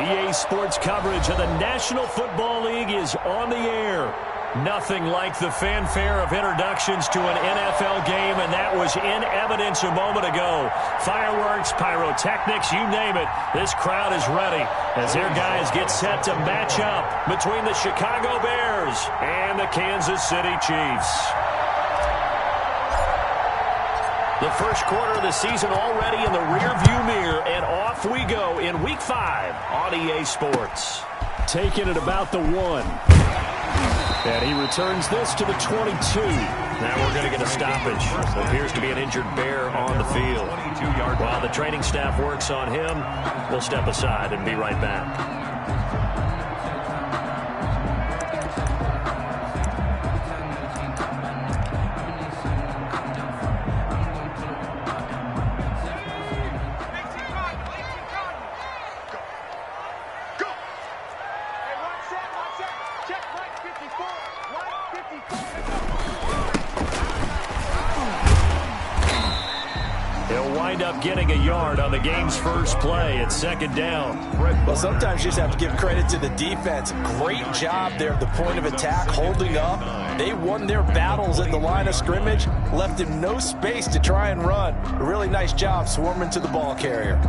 EA Sports coverage of the National Football League is on the air. Nothing like the fanfare of introductions to an NFL game, and that was in evidence a moment ago. Fireworks, pyrotechnics, you name it. This crowd is ready as their guys get set to match up between the Chicago Bears and the Kansas City Chiefs. The first quarter of the season already in the rearview mirror, and off we go in Week 5 on EA Sports. Taking it about the 1. And he returns this to the 22. Now we're going to get a stoppage. Appears to be an injured Bear on the field. While the training staff works on him, we'll step aside and be right back. Getting a yard on the game's first play at second down. Well, sometimes you just have to give credit to the defense. Great job there at the point of attack, holding up. They won their battles at the line of scrimmage, left him no space to try and run. A really nice job swarming to the ball carrier.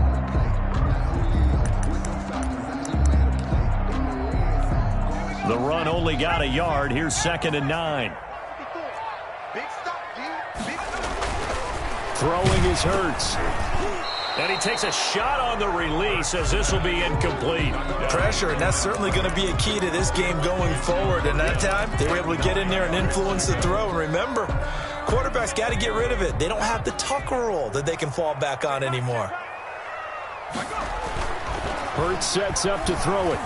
The run only got a yard. Here's 2nd and 9. Throwing is Hurts. And he takes a shot on the release as this will be incomplete. Pressure, and that's certainly going to be a key to this game going forward. And that time, they were able to get in there and influence the throw. And remember, quarterbacks got to get rid of it. They don't have the Tucker rule that they can fall back on anymore. Hurts sets up to throw it.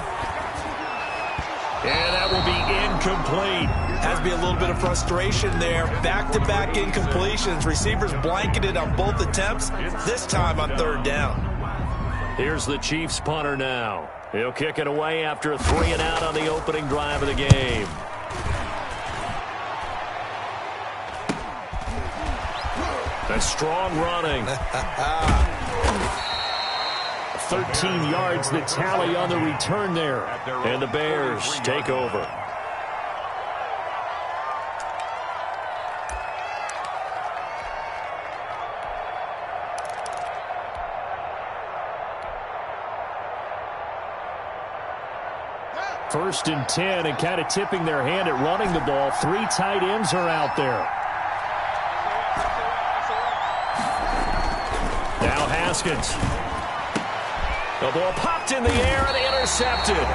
And that will be incomplete. Has to be a little bit of frustration there. Back-to-back incompletions. Receivers blanketed on both attempts, this time on 3rd down. Here's the Chiefs punter now. He'll kick it away after a 3-and-out on the opening drive of the game. A strong running. 13 yards the tally on the return there. And the Bears take over. First and 10, and kind of tipping their hand at running the ball. 3 tight ends are out there. Now Haskins. The ball popped in the air and intercepted.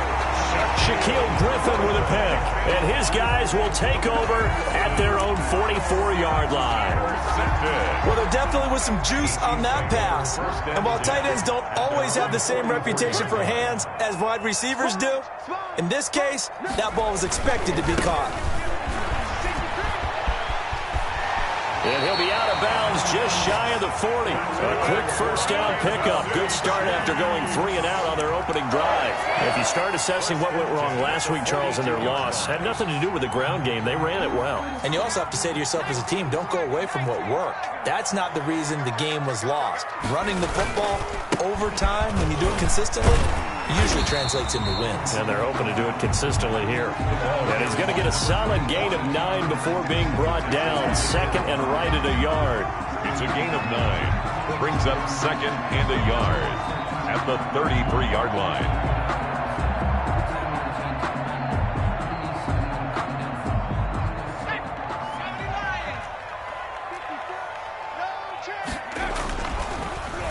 Shaquille Griffin with a pick. And his guys will take over at their own 44-yard line. Well, there definitely was some juice on that pass. And while tight ends don't always have the same reputation for hands as wide receivers do, in this case, that ball was expected to be caught. And he'll be out of bounds just shy of the 40. A quick first down pickup. Good start after going 3-and-out on their opening drive. If you start assessing what went wrong last week, Charles, in their loss, had nothing to do with the ground game. They ran it well. And you also have to say to yourself as a team, don't go away from what worked. That's not the reason the game was lost. Running the football overtime, when you do it consistently, usually translates into wins. And they're hoping to do it consistently here. And he's going to get a solid gain of 9 before being brought down. 2nd and right at a yard. It's a gain of 9. Brings up 2nd and a yard at the 33-yard line.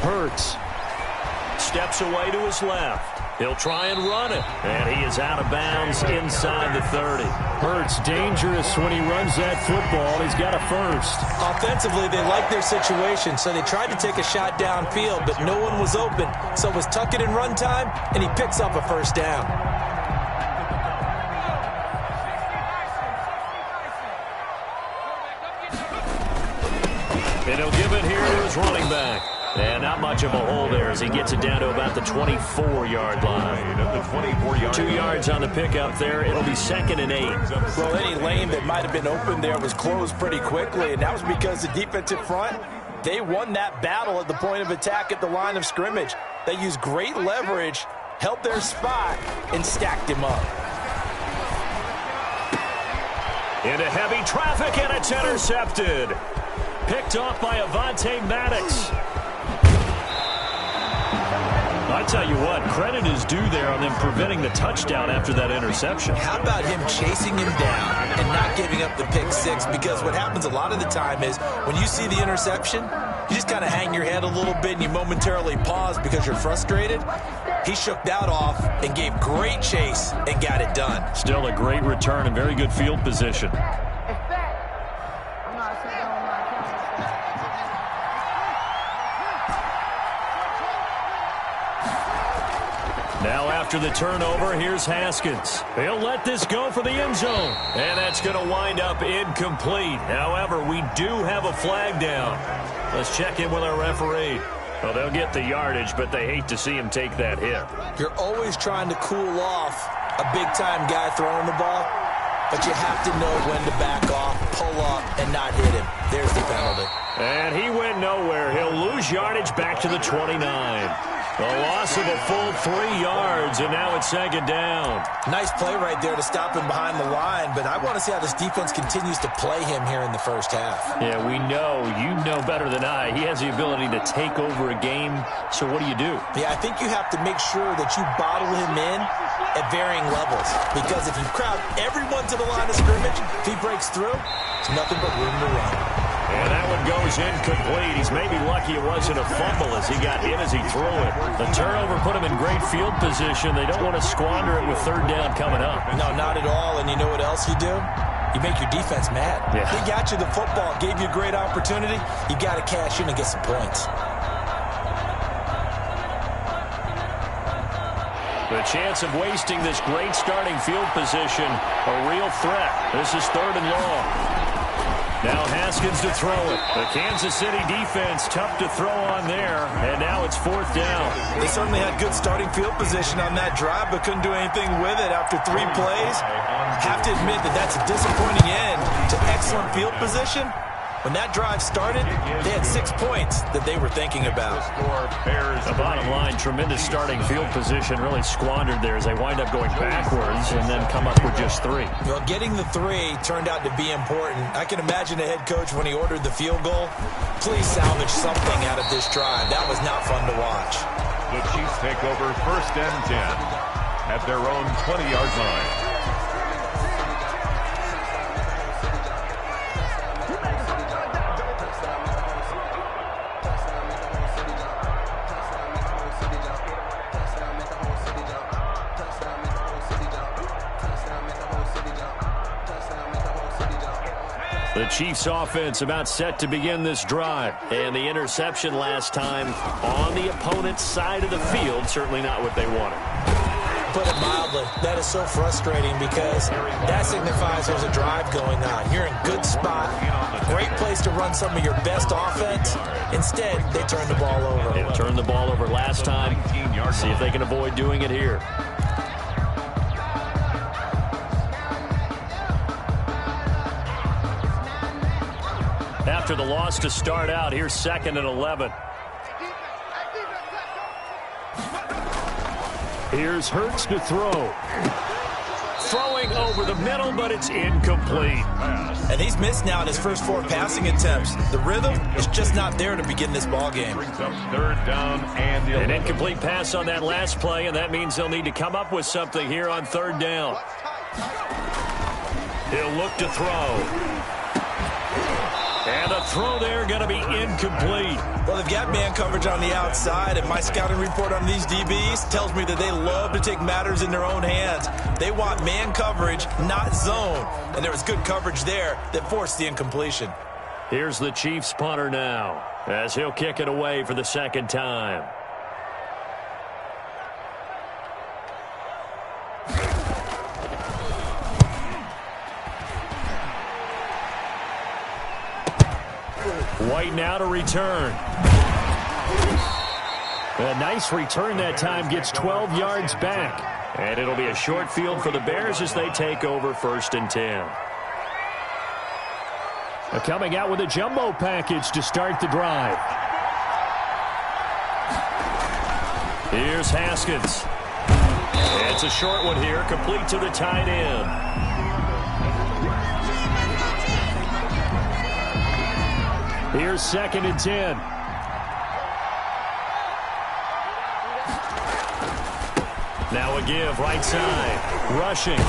Hurts steps away to his left. He'll try and run it. And he is out of bounds inside the 30. Hurts dangerous when he runs that football. He's got a first. Offensively, they like their situation, so they tried to take a shot downfield, but no one was open. So it was tuck it in run time, and he picks up a first down. And he'll give it here to his running back. And not much of a hole there as he gets it down to about the 24-yard line. 2 yards on the pickup there. It'll be 2nd and 8. Well, any lane that might have been open there was closed pretty quickly, and that was because the defensive front, they won that battle at the point of attack at the line of scrimmage. They used great leverage held their spot, and stacked him up. Into heavy traffic, and it's intercepted. Picked off by Avonte Maddox. I tell you what, credit is due there on them preventing the touchdown after that interception. How about him chasing him down and not giving up the pick six? Because what happens a lot of the time is when you see the interception, you just kind of hang your head a little bit and you momentarily pause because you're frustrated. He shook that off and gave great chase and got it done. Still a great return and very good field position. Now after the turnover, here's Haskins. He'll let this go for the end zone. And that's going to wind up incomplete. However, we do have a flag down. Let's check in with our referee. Well, they'll get the yardage, but they hate to see him take that hit. You're always trying to cool off a big-time guy throwing the ball, but you have to know when to back off, pull up, and not hit him. There's the penalty. And he went nowhere. He'll lose yardage back to the 29. A loss of a full 3 yards, and now it's second down. Nice play right there to stop him behind the line, but I want to see how this defense continues to play him here in the first half. Yeah, we know. You know better than I. He has the ability to take over a game, so what do you do? Yeah, I think you have to make sure that you bottle him in at varying levels, because if you crowd everyone to the line of scrimmage, if he breaks through, it's nothing but room to run. And that one goes incomplete. He's maybe lucky it wasn't a fumble as he got hit as he threw it. The turnover put him in great field position. They don't want to squander it with third down coming up. No, not at all. And you know what else you do? You make your defense mad. Yeah. They got you the football, gave you a great opportunity. You got to cash in and get some points. The chance of wasting this great starting field position, a real threat. This is third and long. Now Haskins to throw it. The Kansas City defense tough to throw on there, and now it's fourth down. They certainly had good starting field position on that drive, but couldn't do anything with it after 3 plays. Have to admit that that's a disappointing end to excellent field position. When that drive started, they had 6 points that they were thinking about. The bottom line, tremendous starting field position, really squandered there as they wind up going backwards and then come up with just 3. Well, getting the 3 turned out to be important. I can imagine the head coach when he ordered the field goal. Please salvage something out of this drive. That was not fun to watch. The Chiefs take over first and 10 at their own 20-yard line. The Chiefs offense about set to begin this drive. And the interception last time on the opponent's side of the field, certainly not what they wanted. Put it mildly, that is so frustrating because that signifies there's a drive going on. You're in a good spot, great place to run some of your best offense. Instead, they turned the ball over. They turned the ball over last time. See if they can avoid doing it here. After the loss to start out, here's 2nd and 11. Here's Hurts to throw. Throwing over the middle, but it's incomplete. And he's missed now in his first 4 passing attempts. The rhythm is just not there to begin this ball game. Third down and the 11. An incomplete pass on that last play, and that means they'll need to come up with something here on third down. He'll look to throw. And the throw there going to be incomplete. Well, they've got man coverage on the outside, and my scouting report on these DBs tells me that they love to take matters in their own hands. They want man coverage, not zone. And there was good coverage there that forced the incompletion. Here's the Chiefs punter now, as he'll kick it away for the second time. White now to return. A nice return that time, gets 12 yards back. And it'll be a short field for the Bears as they take over first and 10. Coming out with a jumbo package to start the drive. Here's Haskins. It's a short one here, complete to the tight end. Here's 2nd and 10. Now a give, right side, rushing.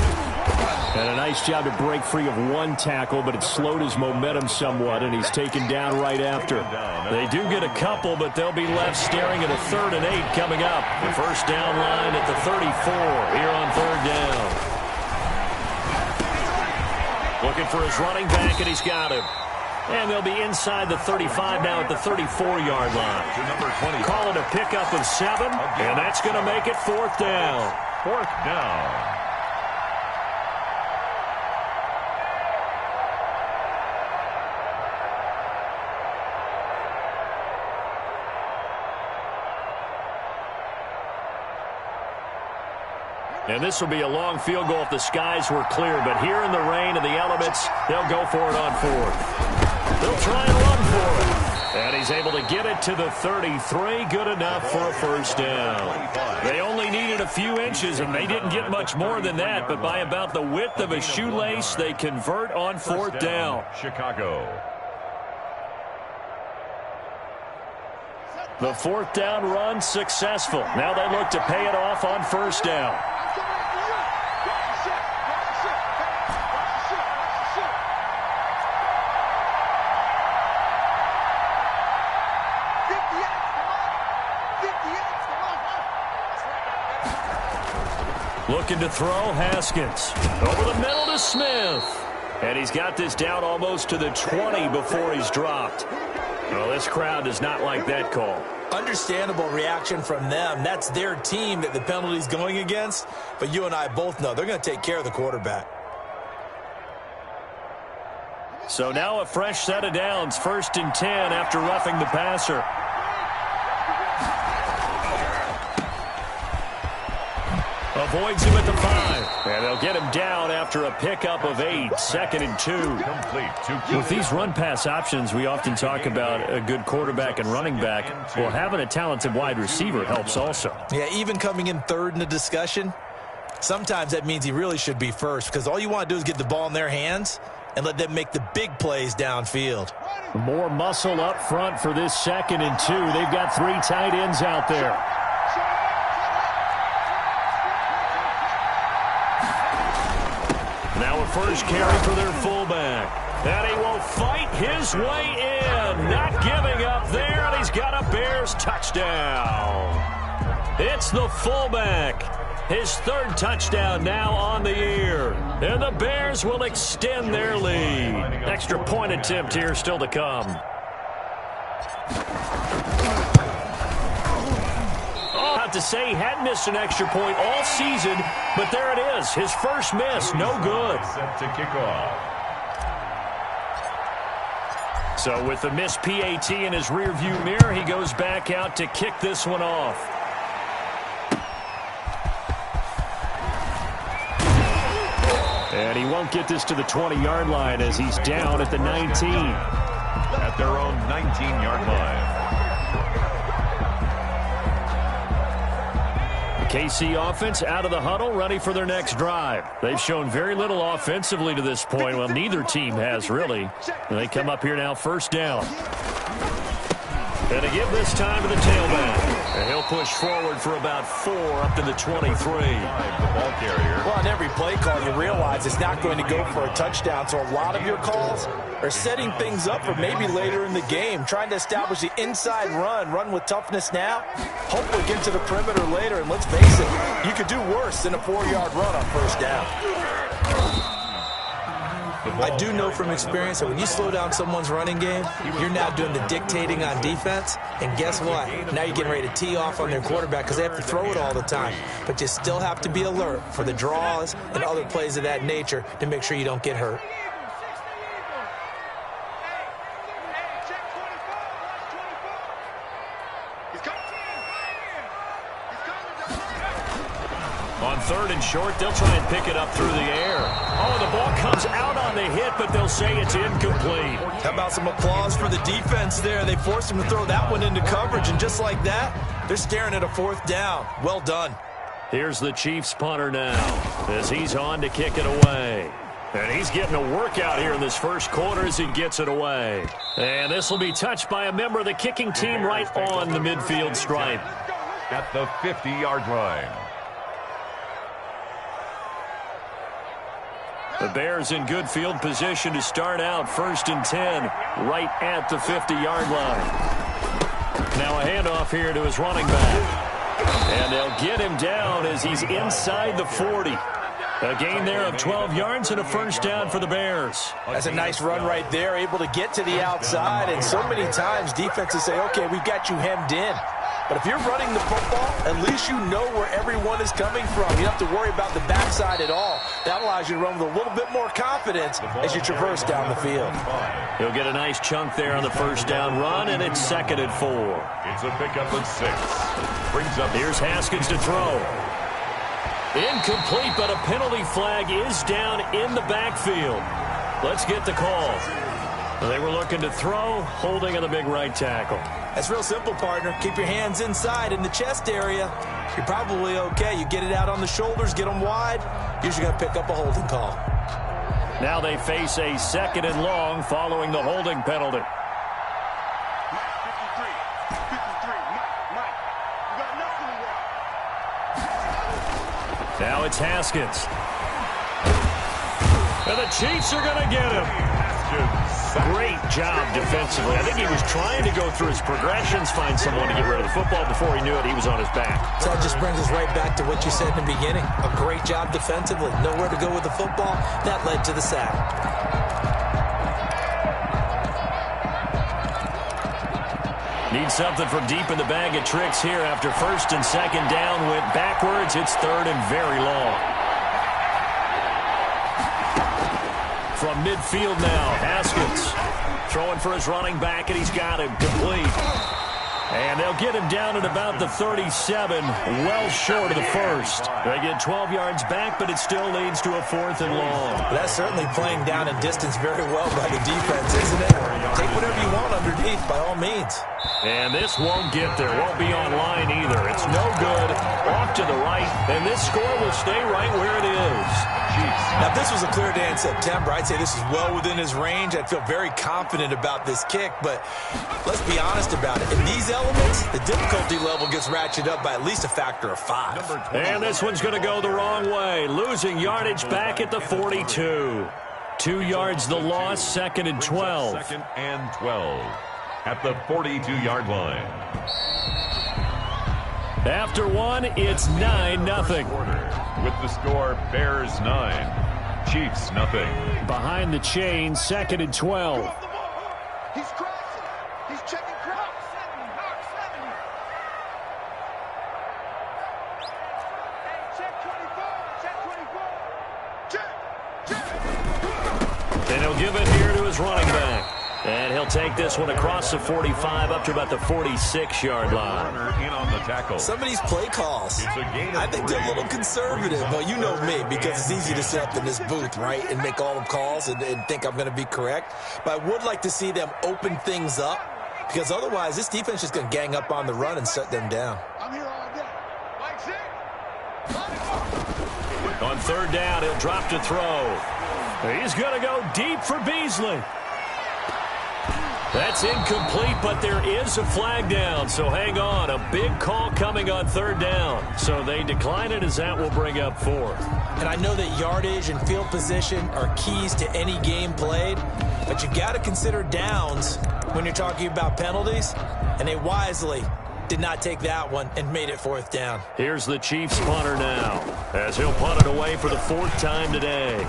And a nice job to break free of one tackle, but it slowed his momentum somewhat, and he's taken down right after. They do get a couple, but they'll be left staring at a 3rd and 8 coming up. The first down line at the 34 here on 3rd down. Looking for his running back, and he's got him. And they'll be inside the 35 now at the 34-yard line. Call it a pickup of 7, and that's going to make it 4th down. 4th down. And this will be a long field goal if the skies were clear. But here in the rain and the elements, they'll go for it on 4th. They'll try and run for it. And he's able to get it to the 33. Good enough for a first down. They only needed a few inches, and they didn't get much more than that. But by about the width of a shoelace, they convert on 4th down. Chicago. The 4th down run successful. Now they look to pay it off on 1st down. Looking to throw, Haskins. Over the middle to Smith. And he's got this down almost to the 20 before he's dropped. Well, this crowd does not like that call. Understandable reaction from them. That's their team that the penalty's going against. But you and I both know they're going to take care of the quarterback. So now a fresh set of downs. 1st and 10 after roughing the passer. Avoids him at the 5. And they'll get him down after a pickup of 8. 2nd and 2. Complete. With these run-pass options, we often talk about a good quarterback and running back. Well, having a talented wide receiver helps also. Yeah, even coming in 3rd in the discussion, sometimes that means he really should be first, because all you want to do is get the ball in their hands and let them make the big plays downfield. More muscle up front for this 2nd and 2. They've got 3 tight ends out there. Now a first carry for their fullback. And he will fight his way in. Not giving up there, and he's got a Bears touchdown. It's the fullback. His 3rd touchdown now on the year. And the Bears will extend their lead. Extra point attempt here still to come. To say he hadn't missed an extra point all season, but there it is. His first miss, no good. Set to kick off. So with the missed PAT in his rearview mirror, he goes back out to kick this one off. And he won't get this to the 20-yard line as he's down at the 19. At their own 19-yard line. KC offense out of the huddle, ready for their next drive. They've shown very little offensively to this point. Well, neither team has, really. And they come up here now, 1st down. And to give this time to the tailback. And he'll push forward for about 4 up to the 23. The ball carrier. Well, on every play call, you realize it's not going to go for a touchdown. So a lot of your calls are setting things up for maybe later in the game, trying to establish the inside run with toughness now, hopefully get to the perimeter later. And let's face it, you could do worse than a 4-yard run on 1st down. I do know from experience that when you slow down someone's running game, you're now doing the dictating on defense. And guess what? Now you're getting ready to tee off on their quarterback because they have to throw it all the time. But you still have to be alert for the draws and other plays of that nature to make sure you don't get hurt. On 3rd and short, they'll try and pick it up through the air. Oh, the ball comes out on the hit, but they'll say it's incomplete. How about some applause for the defense there? They forced him to throw that one into coverage, and just like that, they're staring at a 4th down. Well done. Here's the Chiefs punter now as he's on to kick it away. And he's getting a workout here in this first quarter as he gets it away. And this will be touched by a member of the kicking team right on the midfield stripe. At the 50-yard line. The Bears in good field position to start out 1st and 10 right at the 50-yard line. Now a handoff here to his running back. And they'll get him down as he's inside the 40. A gain there of 12 yards and a first down for the Bears. That's a nice run right there, able to get to the outside. And so many times defenses say, okay, we've got you hemmed in. But if you're running the football, at least you know where everyone is coming from. You don't have to worry about the backside at all. That allows you to run with a little bit more confidence as you traverse down the field. He'll get a nice chunk there on the first down run, and it's 2nd and 4. It's a pickup of 6. Brings up. Here's Haskins to throw. Incomplete, but a penalty flag is down in the backfield. Let's get the call. They were looking to throw, holding on the big right tackle. That's real simple, partner. Keep your hands inside in the chest area. You're probably okay. You get it out on the shoulders, get them wide. Usually going to pick up a holding call. Now they face a 2nd and long following the holding penalty. Now it's Haskins. And the Chiefs are going to get him. Great job defensively. I think he was trying to go through his progressions, find someone to get rid of the football. Before he knew it, he was on his back. So that just brings us right back to what you said in the beginning. A great job defensively. Nowhere to go with the football. That led to the sack. Need something from deep in the bag of tricks here after 1st and 2nd down. Went backwards. It's 3rd and very long. From midfield now, Haskins throwing for his running back, and he's got him complete. And they'll get him down at about the 37, well short of the first. They get 12 yards back, but it still leads to a 4th and long. That's certainly playing down in distance very well by the defense, isn't it? Take whatever you want underneath, by all means. And this won't get there, won't be online either. It's no good, off to the right, and this score will stay right where it is. Now, if this was a clear day in September, I'd say this is well within his range. I'd feel very confident about this kick, but let's be honest about it. In these elements, the difficulty level gets ratcheted up by at least a factor of 5. And this one's going to go the wrong way, losing yardage back at the 42. 2 yards the loss, 2nd and 12. 2nd and 12 at the 42-yard line. After one, it's 9-0. With the score, Bears 9, Chiefs 0. Behind the chain, 2nd and 12. He's crossing. He's checking cross. Check 24. Check 24. Check. And he'll give it here to his running back. And he'll take this one across the 45 up to about the 46-yard line. Runner in on the tackle. Some of these play calls, I think they're a little conservative. Well, you know me, because it's easy to sit up in this booth, right, and make all the calls and think I'm going to be correct. But I would like to see them open things up, because otherwise this defense is going to gang up on the run and shut them down. I'm here all day. Mike's in. On 3rd down, he'll drop to throw. He's going to go deep for Beasley. That's incomplete, but there is a flag down, so hang on. A big call coming on 3rd down. So they decline it as that will bring up 4th. And I know that yardage and field position are keys to any game played, but you got to consider downs when you're talking about penalties, and they wisely did not take that one and made it 4th down. Here's the Chiefs punter now, as he'll punt it away for the 4th time today.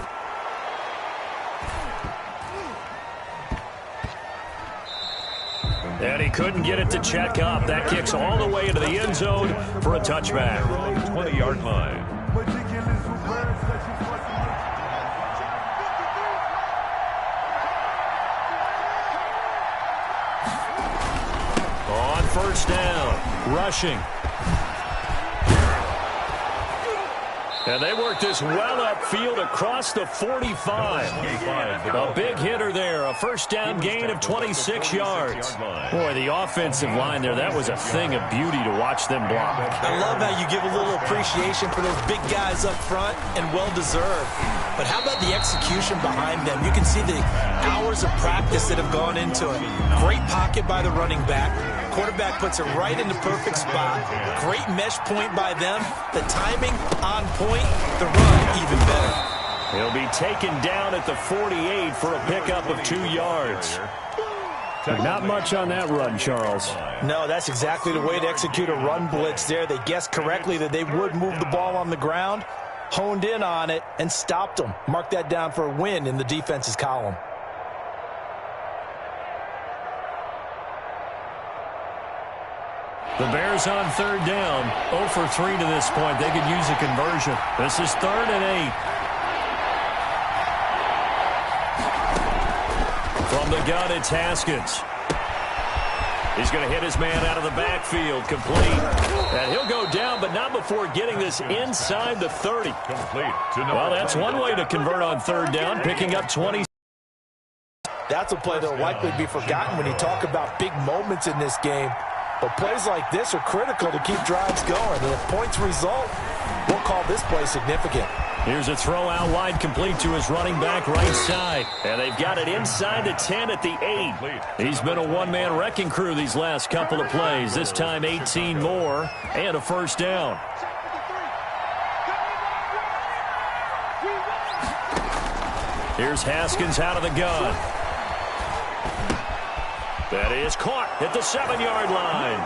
And he couldn't get it to check up. That kicks all the way into the end zone for a touchback. 20-yard line. On 1st down, rushing. And they work this well upfield across the 45. A big hitter there. A first down gain of 26 yards. Boy, the offensive line there, that was a thing of beauty to watch them block. I love how you give a little appreciation for those big guys up front, and well-deserved. But how about the execution behind them? You can see the hours of practice that have gone into it. Great pocket by the running back. Quarterback puts it right in the perfect spot. Great mesh point by them. The timing on point. The run even better. He'll be taken down at the 48 for a pickup of 2 yards. Not much on that run, Charles. No, that's exactly the way to execute a run blitz there. They guessed correctly that they would move the ball on the ground, honed in on it, and stopped them. Mark that down for a win in the defense's column. The Bears on third down. 0 for 3 to this point. They could use a conversion. This is 3rd and 8. From the gun, it's Haskins. He's going to hit his man out of the backfield. Complete. And he'll go down, but not before getting this inside the 30. Complete. Well, that's one way to convert on third down, picking up 20. That's a play that will likely be forgotten when you talk about big moments in this game. But plays like this are critical to keep drives going. And if points result, we'll call this play significant. Here's a throw out wide, complete to his running back right side. And they've got it inside the 10 at the 8. He's been a one-man wrecking crew these last couple of plays. This time 18 more and a first down. Here's Haskins out of the gun. That is caught at the 7-yard line.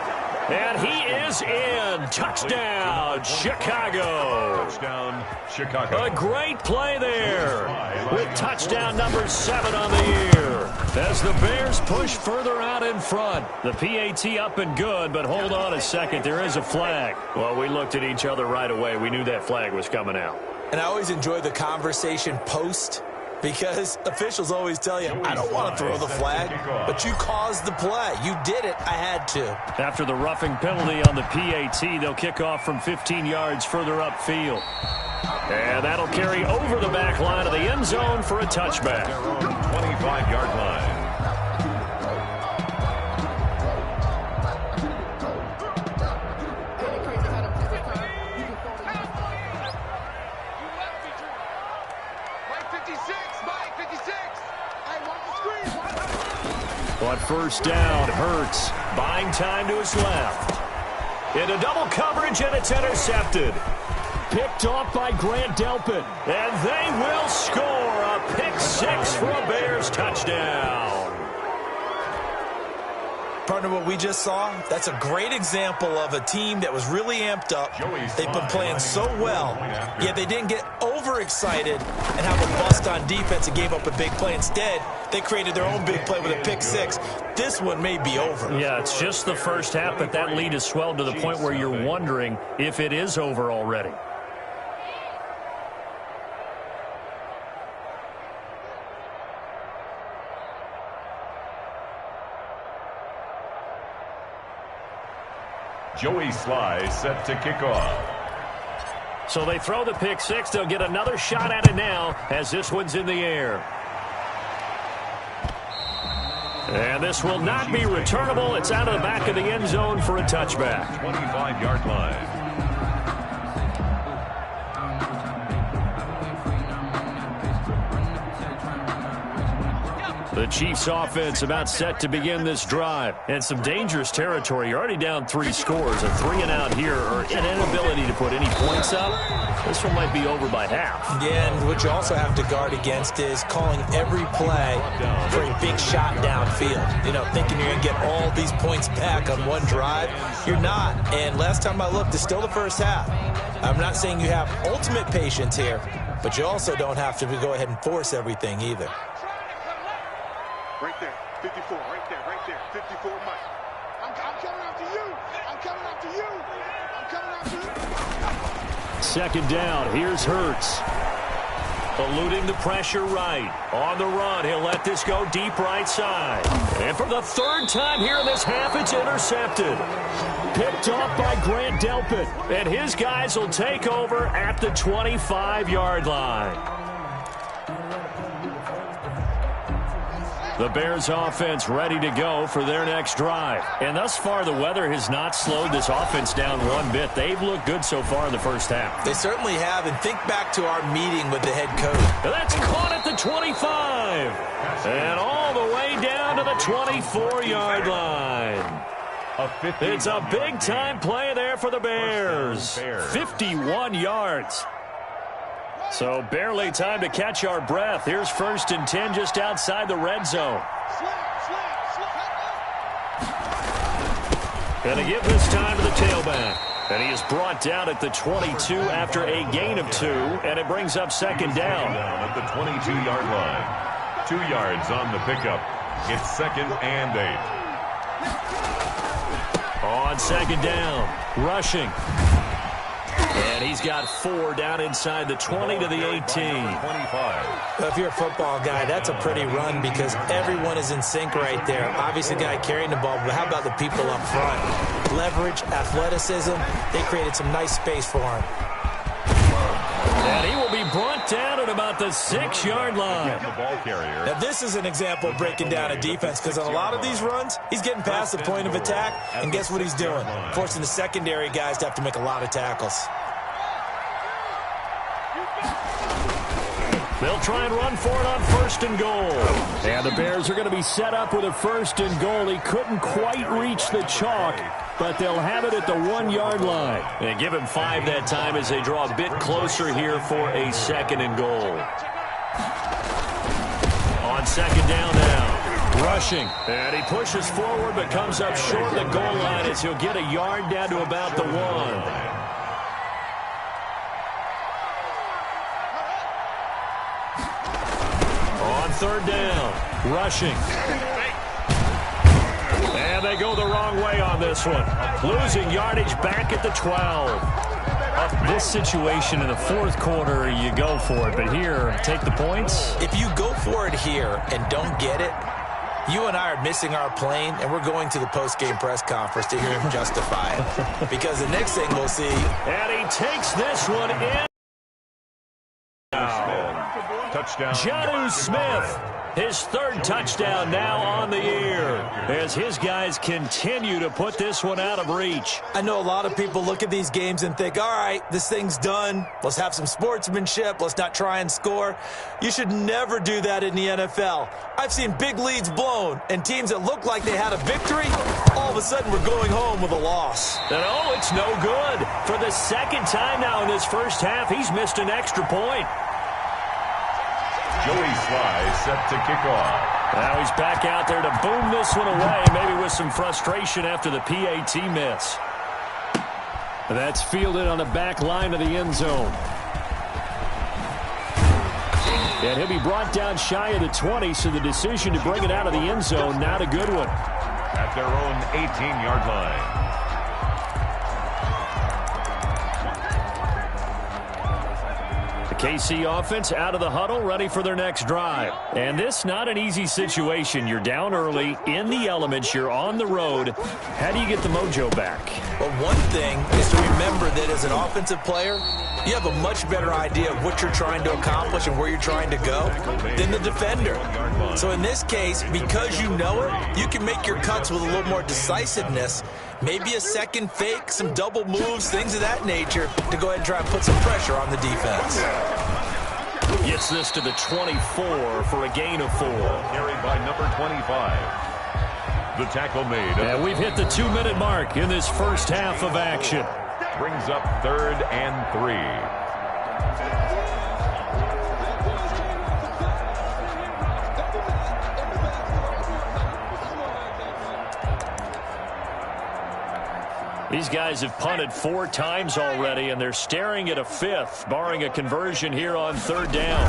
And he is in. Touchdown, Chicago. Touchdown, Chicago. A great play there with touchdown number 7 on the year. As the Bears push further out in front. The PAT up and good, but hold on a second. There is a flag. Well, we looked at each other right away. We knew that flag was coming out. And I always enjoy the conversation post, because officials always tell you, I don't want to throw the flag, but you caused the play. You did it. I had to. After the roughing penalty on the PAT, they'll kick off from 15 yards further upfield. And that'll carry over the back line of the end zone for a touchback. 25-yard line. On first down, Hurts buying time to his left. Into double coverage, and it's intercepted. Picked off by Grant Delpit. And they will score a pick 6 for a Bears touchdown. Partner, what we just saw, that's a great example of a team that was really amped up. They've been playing so well, yet they didn't get overexcited and have a bust on defense and gave up a big play. Instead, they created their own big play with a pick 6. This one may be over. Yeah, it's just the first half, but that lead has swelled to the point where you're wondering if it is over already. Joey Sly set to kick off. So they throw the pick 6. They'll get another shot at it now as this one's in the air. And this will not be returnable. It's out of the back of the end zone for a touchback. 25-yard line. The Chiefs offense about set to begin this drive. And some dangerous territory. You're already down 3 scores. A 3 and out here, or an inability to put any points up. This one might be over by half. Yeah, and what you also have to guard against is calling every play for a big shot downfield. You know, thinking you're going to get all these points back on one drive. You're not. And last time I looked, it's still the first half. I'm not saying you have ultimate patience here, but you also don't have to go ahead and force everything either. Right there, 54, right there, 54, Mike. I'm coming after you. I'm coming after you. I'm coming after you. Second down, here's Hurts. Eluding the pressure right. On the run, he'll let this go deep right side. And for the third time here in this half, it's intercepted. Picked off by Grant Delpit. And his guys will take over at the 25-yard line. The Bears offense ready to go for their next drive. And thus far, the weather has not slowed this offense down one bit. They've looked good so far in the first half. They certainly have. And think back to our meeting with the head coach. And that's caught at the 25. And all the way down to the 24-yard line. It's a big-time play there for the Bears. 51 yards. So barely time to catch our breath. Here's 1st and 10 just outside the red zone. Going to give this time to the tailback. And he is brought down at the 22 after a gain of 2. And it brings up 2nd down. At the 22-yard line. 2 yards on the pickup. It's 2nd and 8. On 2nd down. Rushing. And he's got 4 down inside the 20 to the 18. 25. Well, if you're a football guy, that's a pretty run because everyone is in sync right there. Obviously, the guy carrying the ball, but how about the people up front? Leverage, athleticism, they created some nice space for him. And he will be brought down at about the 6-yard line. The ball carrier. Now, this is an example of breaking down a defense because on a lot of these runs, he's getting past the point of attack, and guess what he's doing? Forcing the secondary guys to have to make a lot of tackles. They'll try and run for it on 1st and goal. And the Bears are going to be set up with a 1st and goal. He couldn't quite reach the chalk, but they'll have it at the 1-yard line. And give him 5 that time as they draw a bit closer here for a 2nd and goal. On 2nd down now. Rushing. And he pushes forward but comes up short of the goal line as he'll get a yard down to about the 1. On 3rd down, rushing. And they go the wrong way on this one. Losing yardage back at the 12. This situation in the 4th quarter, you go for it. But here, take the points. If you go for it here and don't get it, you and I are missing our plane, and we're going to the post-game press conference to hear him justify it. Because the next thing we'll see... And he takes this one in. Touchdown. Jonnu Smith, his 3rd touchdown now on the year as his guys continue to put this one out of reach. I know a lot of people look at these games and think, all right, this thing's done. Let's have some sportsmanship. Let's not try and score. You should never do that in the NFL. I've seen big leads blown and teams that look like they had a victory, all of a sudden we're going home with a loss. And oh, it's no good. For the 2nd time now in this first half, he's missed an extra point. Joey Sly set to kick off. Now he's back out there to boom this one away, maybe with some frustration after the PAT miss. That's fielded on the back line of the end zone. And he'll be brought down shy of the 20, so the decision to bring it out of the end zone, not a good one. At their own 18-yard line. KC offense out of the huddle, ready for their next drive. And this not an easy situation. You're down early, in the elements, you're on the road. How do you get the mojo back? Well, one thing is to remember that as an offensive player, you have a much better idea of what you're trying to accomplish and where you're trying to go than the defender. So in this case, because you know it, you can make your cuts with a little more decisiveness. Maybe a second fake, some double moves, things of that nature to go ahead and try and put some pressure on the defense. Gets this to the 24 for a gain of 4. Carried by number 25. The tackle made. And we've hit the 2-minute mark in this first half of action. Brings up 3rd and 3. These guys have punted 4 times already, and they're staring at a 5th, barring a conversion here on 3rd down.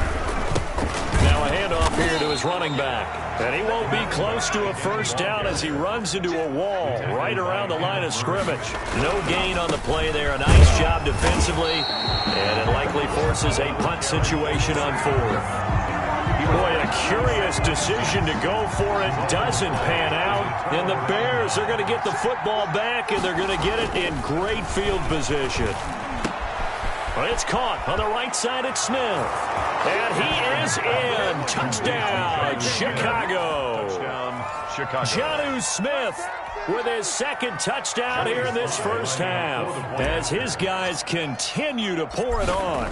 Now Now a handoff here to his running back. And he won't be close to a first down as he runs into a wall right around the line of scrimmage. No gain on the play there. A nice job defensively. And it likely forces a punt situation on fourth. Boy, a curious decision to go for it. Doesn't pan out. And the Bears are going to get the football back, and they're going to get it in great field position. Well, it's caught on the right side at Smith. And he is in. Touchdown, Chicago. Jonnu Smith with his second touchdown here in this first half as his guys continue to pour it on.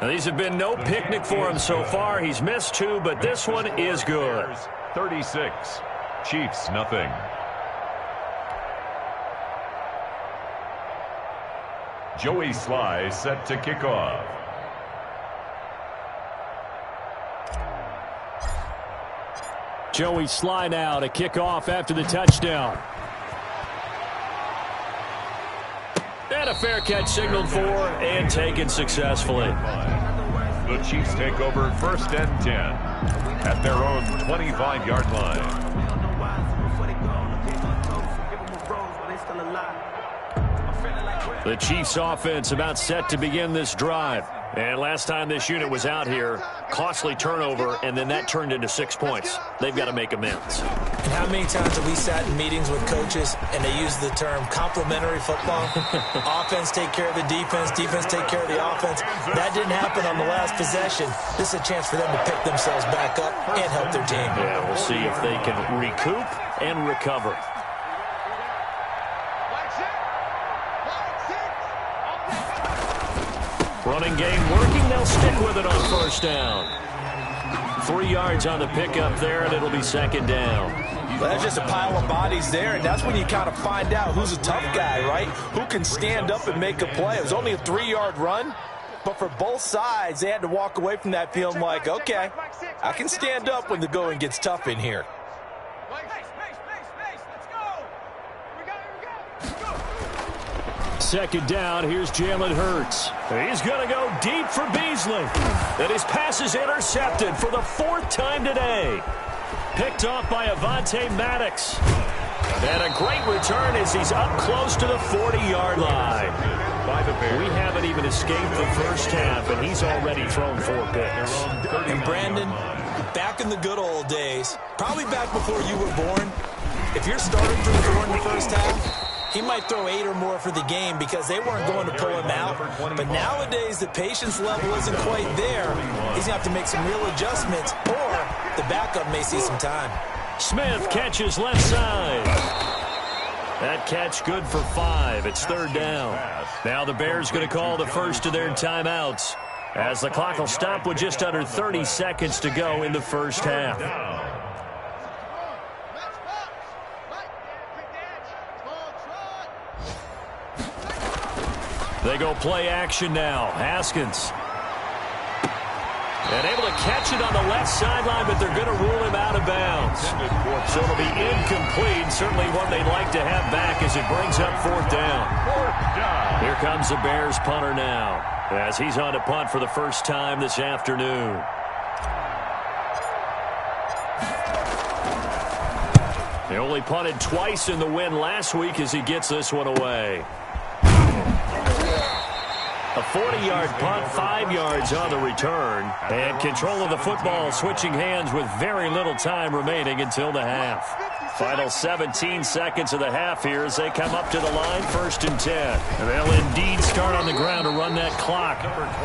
Now, these have been no picnic for him so far. He's missed two, but this one is good. 36, Chiefs nothing. Joey Sly set to kick off. Joey Sly now to kick off after the touchdown. And a fair catch signaled for and taken successfully. The Chiefs take over 1st and 10 at their own 25-yard line. The Chiefs offense about set to begin this drive. And last time this unit was out here, costly turnover, and then that turned into 6 points. They've got to make amends. And how many times have we sat in meetings with coaches and they use the term complementary football? Offense take care of the defense, defense take care of the offense. That didn't happen on the last possession. This is a chance for them to pick themselves back up and help their team. Yeah, we'll see if they can recoup and recover. Running game working. They'll stick with it on first down. 3 yards on the pickup there, and it'll be second down. Well, that's just a pile of bodies there, and that's when you kind of find out who's a tough guy, right? Who can stand up and make a play. It was only a 3-yard run, but for both sides, they had to walk away from that feeling like, okay, I can stand up when the going gets tough in here. Second down, here's Jalen Hurts. He's going to go deep for Beasley. And his pass is intercepted for the 4th time today. Picked off by Avonte Maddox. And a great return as he's up close to the 40-yard line. We haven't even escaped the first half, and he's already thrown 4 picks. And Brandon, back in the good old days, probably back before you were born, if you're starting for the door in the first half, he might throw 8 or more for the game because they weren't going to pull him out. But nowadays, the patience level isn't quite there. He's going to have to make some real adjustments, or the backup may see some time. Smith catches left side. That catch good for 5. It's 3rd down. Now the Bears going to call the first of their timeouts as the clock will stop with just under 30 seconds to go in the first half. They go play action now. Haskins. And able to catch it on the left sideline, but they're going to rule him out of bounds. So it'll be incomplete. Certainly one they'd like to have back as it brings up 4th down. Here comes the Bears punter now as he's on to punt for the first time this afternoon. They only punted twice in the win last week as he gets this one away. A 40-yard punt, 5 yards on the return. And control of the football switching hands with very little time remaining until the half. Final 17 seconds of the half here as they come up to the line, 1st and 10. And they'll indeed start on the ground to run that clock.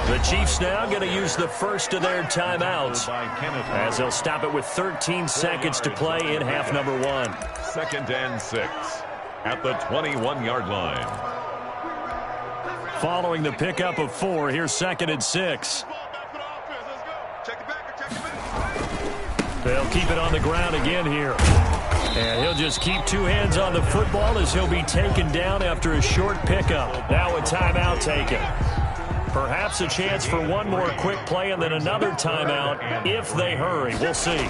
The Chiefs now going to use the first of their timeouts as they'll stop it with 13 seconds to play in half number 1. 2nd and 6 at the 21-yard line. Following the pickup of 4, here's 2nd and 6. They'll keep it on the ground again here. And he'll just keep 2 hands on the football as he'll be taken down after a short pickup. Now a timeout taken. Perhaps a chance for one more quick play and then another timeout if they hurry. We'll see.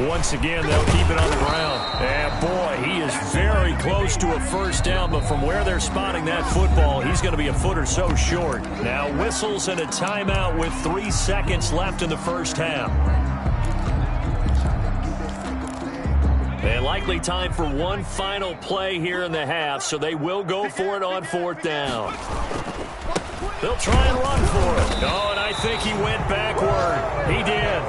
Once again, they'll keep it on the ground. And, boy, he is very close to a first down, but from where they're spotting that football, he's going to be a foot or so short. Now whistles and a timeout with 3 seconds left in the first half. And likely time for one final play here in the half, so they will go for it on 4th down. They'll try and run for it. Oh, and I think he went backward. He did.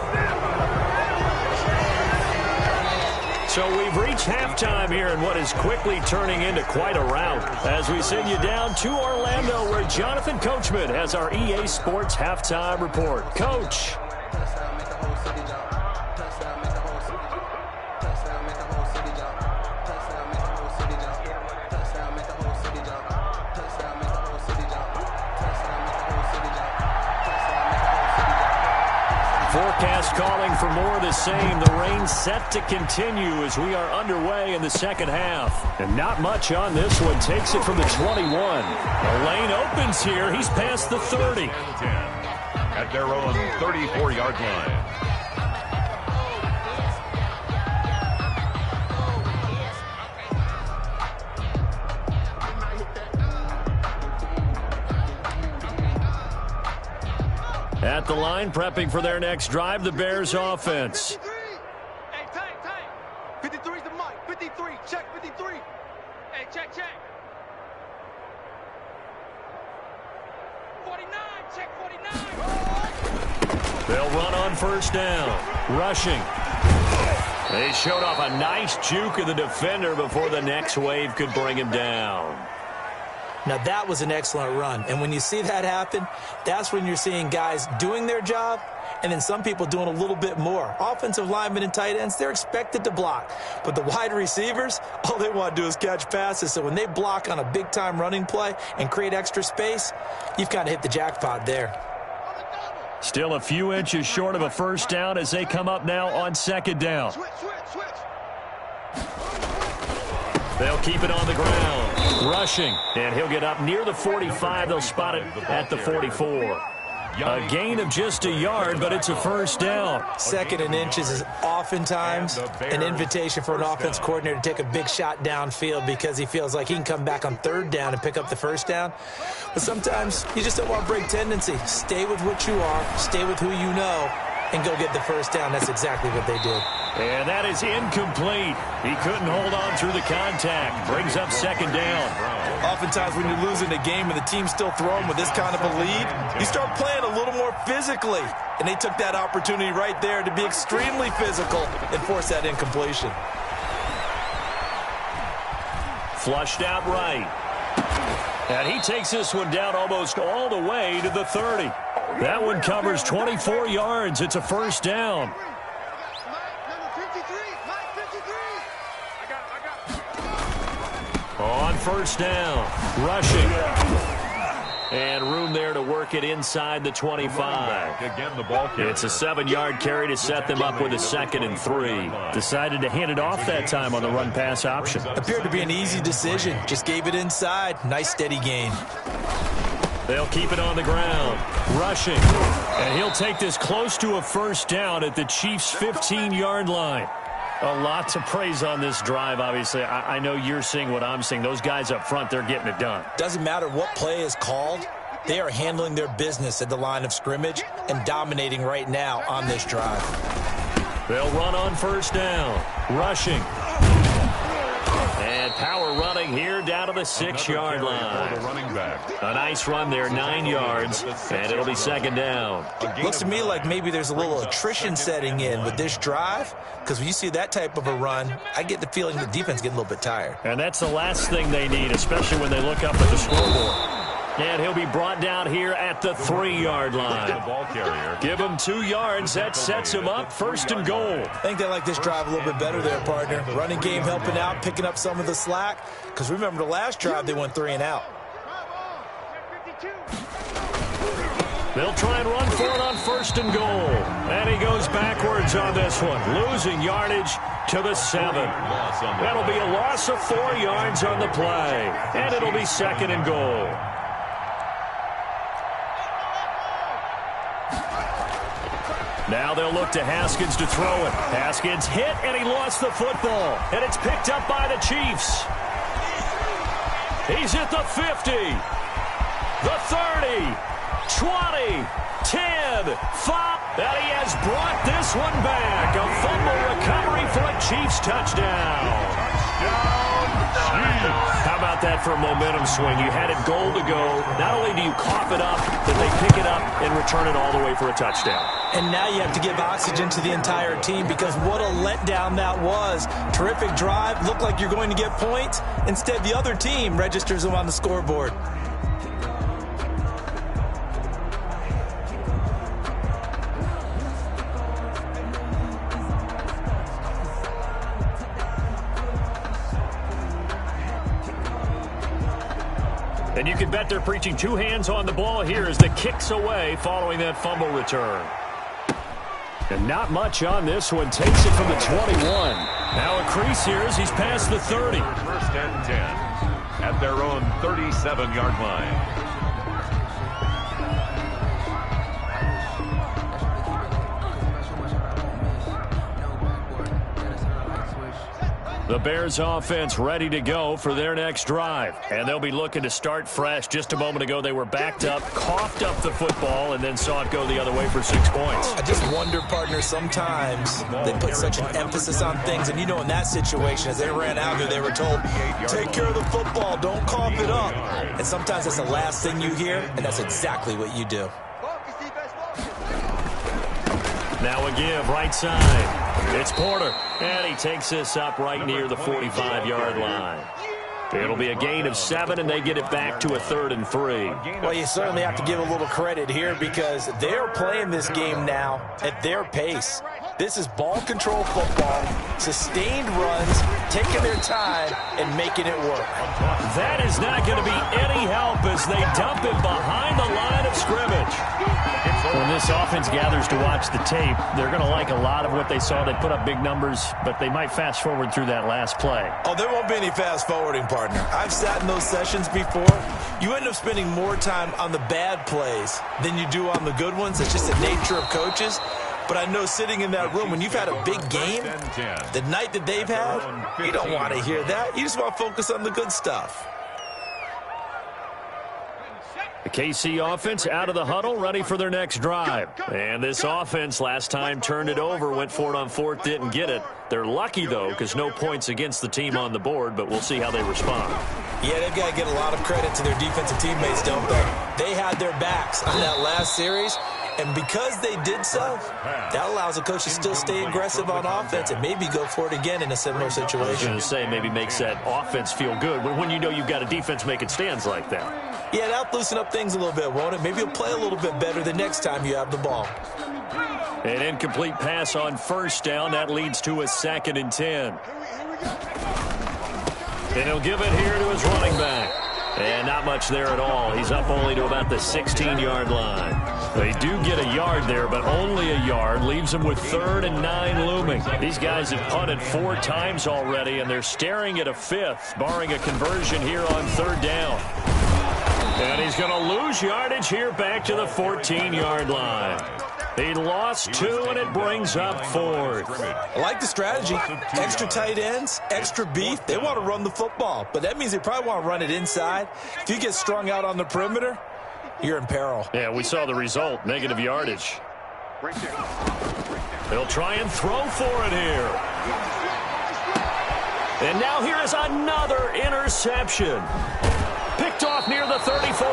So we've reached halftime here in what is quickly turning into quite a rout as we send you down to Orlando where Jonathan Coachman has our EA Sports Halftime Report. Coach. Forecast calling for more of the same. The rain set to continue as we are underway in the second half. And not much on this one. Takes it from the 21. The lane opens here. He's past the 30. At their own 34-yard line. At the line, prepping for their next drive, the Bears offense. 53. Hey, tank. 53's the mic. 53. Check 53. Hey, check. 49. Check 49. They'll run on first down. Rushing. They showed off a nice juke of the defender before the next wave could bring him down. Now, that was an excellent run. And when you see that happen, that's when you're seeing guys doing their job and then some people doing a little bit more. Offensive linemen and tight ends, they're expected to block. But the wide receivers, all they want to do is catch passes. So when they block on a big-time running play and create extra space, you've kind of hit the jackpot there. Still a few inches short of a first down as they come up now on second down. Switch. They'll keep it on the ground. Rushing. And he'll get up near the 45. They'll spot it at the 44. A gain of just a yard, but it's a first down. Second and inches is oftentimes an invitation for an offense coordinator to take a big shot downfield because he feels like he can come back on third down and pick up the first down. But sometimes you just don't want to break tendency. Stay with what you are, stay with who you know, and go get the first down. That's exactly what they did. And that is incomplete. He couldn't hold on through the contact. Brings up second down. Oftentimes when you're losing a game and the team's still throwing with this kind of a lead, you start playing a little more physically. And they took that opportunity right there to be extremely physical and force that incompletion. Flushed out right. And he takes this one down almost all the way to the 30. That one covers 24 yards. It's a first down. On first down, rushing. And room there to work it inside the 25. Again, the ball carrier. It's a 7-yard carry to set them up with a 2nd and 3. Decided to hand it off that time on the run-pass option. Appeared to be an easy decision. Just gave it inside. Nice steady gain. They'll keep it on the ground. Rushing. And he'll take this close to a first down at the Chiefs' 15-yard line. A lot to praise on this drive, obviously. I know you're seeing what I'm seeing. Those guys up front, they're getting it done. Doesn't matter what play is called. They are handling their business at the line of scrimmage and dominating right now on this drive. They'll run on first down. Rushing. And power running here down to the 6-yard line. A nice run there, 9 yards, and it'll be second down. Looks to me like maybe there's a little attrition setting in with this drive, because when you see that type of a run, I get the feeling the defense getting a little bit tired. And that's the last thing they need, especially when they look up at the scoreboard. And he'll be brought down here at the 3-yard line. Give him 2 yards. That sets him up first and goal. I think they like this drive a little bit better there, partner. Running game helping out, picking up some of the slack. Because remember, the last drive, they went 3 and out. They'll try and run for it on first and goal. And he goes backwards on this one, losing yardage to the 7. That'll be a loss of 4 yards on the play. And it'll be second and goal. Now they'll look to Haskins to throw it. Haskins hit, and he lost the football. And it's picked up by the Chiefs. He's at the 50, the 30, 20, 10, 5. And he has brought this one back. A fumble recovery for a Chiefs touchdown. How about that for a momentum swing? You had it goal to go. Not only do you cough it up, but they pick it up and return it all the way for a touchdown. And now you have to give oxygen to the entire team because what a letdown that was. Terrific drive. Looked like you're going to get points. Instead, the other team registers them on the scoreboard. And you can bet they're preaching two hands on the ball here as the kick's away following that fumble return. And not much on this one. Takes it from the 21. Now a crease here as he's past the 30. First and 10 at their own 37-yard line. The Bears offense ready to go for their next drive. And they'll be looking to start fresh. Just a moment ago, they were backed up, coughed up the football, and then saw it go the other way for 6 points. I just wonder, partner, sometimes they put such an emphasis on things. And, you know, in that situation, as they ran out there, they were told, take care of the football, don't cough it up. And sometimes that's the last thing you hear, and that's exactly what you do. Now a give, right side. It's Porter, and he takes this up right near the 45-yard line. It'll be a gain of 7, and they get it back to a 3rd and 3. Well, you certainly have to give a little credit here because they're playing this game now at their pace. This is ball control football, sustained runs, taking their time, and making it work. That is not going to be any help as they dump it behind the line of scrimmage. When this offense gathers to watch the tape, they're going to like a lot of what they saw. They put up big numbers, but they might fast forward through that last play. Oh, there won't be any fast forwarding, partner. I've sat in those sessions before. You end up spending more time on the bad plays than you do on the good ones. It's just the nature of coaches. But I know sitting in that room, when you've had a big game, the night that they've had, you don't want to hear that. You just want to focus on the good stuff. The KC offense out of the huddle, ready for their next drive. And this offense last time turned it over, went for it on 4th, didn't get it. They're lucky, though, because no points against the team on the board, but we'll see how they respond. Yeah, they've got to get a lot of credit to their defensive teammates, don't they? They had their backs on that last series, and because they did so, that allows the coach to still stay aggressive on offense and maybe go for it again in a similar situation. I was going to say, maybe makes that offense feel good, but when you know you've got a defense making stands like that. Yeah, that'll loosen up things a little bit, won't it? Maybe you'll play a little bit better the next time you have the ball. An incomplete pass on 1st down. That leads to a 2nd and 10. And he'll give it here to his running back. And not much there at all. He's up only to about the 16-yard line. They do get a yard there, but only a yard. Leaves them with 3rd and 9 looming. These guys have punted 4 times already, and they're staring at a 5th, barring a conversion here on 3rd down. And he's going to lose yardage here back to the 14-yard line. He lost 2, and it brings up 4th. I like the strategy. Extra tight ends, extra beef. They want to run the football, but that means they probably want to run it inside. If you get strung out on the perimeter, you're in peril. Yeah, we saw the result, negative yardage. They'll try and throw for it here. And now here is another interception. Picked off near the 34.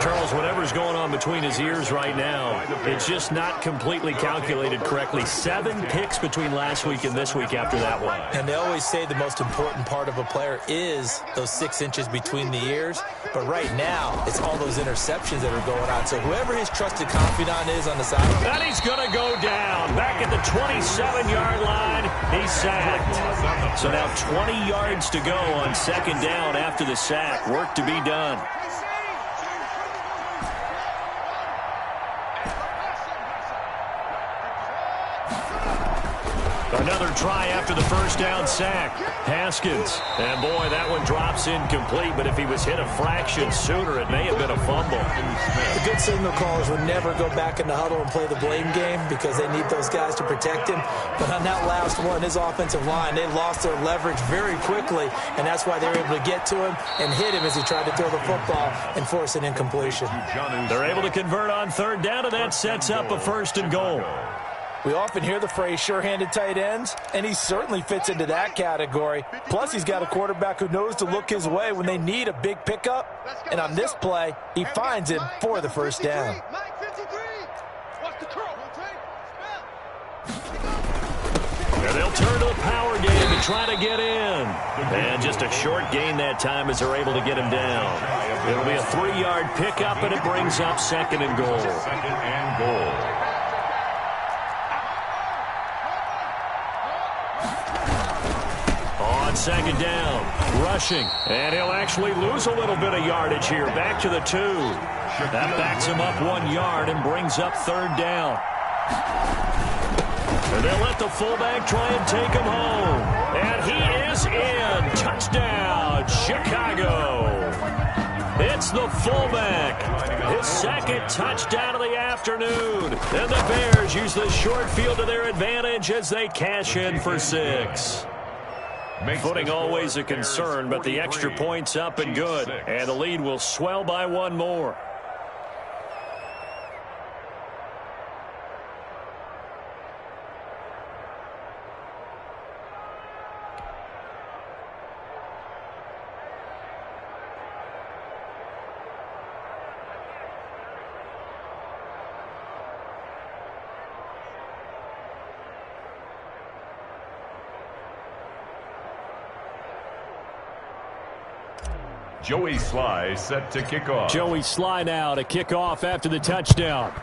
Charles, whatever's going on between his ears right now, it's just not completely calculated correctly. 7 picks between last week and this week after that one. And they always say the most important part of a player is those 6 inches between the ears. But right now, it's all those interceptions that are going on. So whoever his trusted confidant is on the side. And he's going to go down. Back at the 27-yard line, he's sacked. So now 20 yards to go on 2nd down after the sack. Work to be done. Another another try after the first down sack. Haskins. And, boy, that one drops incomplete, but if he was hit a fraction sooner, it may have been a fumble. The good signal callers would never go back in the huddle and play the blame game because they need those guys to protect him. But on that last one, his offensive line, they lost their leverage very quickly, and that's why they were able to get to him and hit him as he tried to throw the football and force an incompletion. They're able to convert on third down, and that sets up a 1st and goal. We often hear the phrase sure-handed tight ends, and he certainly fits into that category. Plus, he's got a quarterback who knows to look his way when they need a big pickup. And on this play, he finds him for the first down. And they'll turn to the power game to try to get in. And just a short gain that time as they're able to get him down. It'll be a 3-yard pickup, and it brings up 2nd and goal. 2nd and goal. On 2nd down, rushing, and he'll actually lose a little bit of yardage here. Back to the 2. That backs him up 1 yard and brings up 3rd down. And they'll let the fullback try and take him home. And he is in. Touchdown, Chicago. It's the fullback. His 2nd touchdown of the afternoon. And the Bears use the short field to their advantage as they cash in for 6. Footing always a concern, but the extra point's up and good. And the lead will swell by 1 more. Joey Sly set to kick off. Joey Sly now to kick off after the touchdown.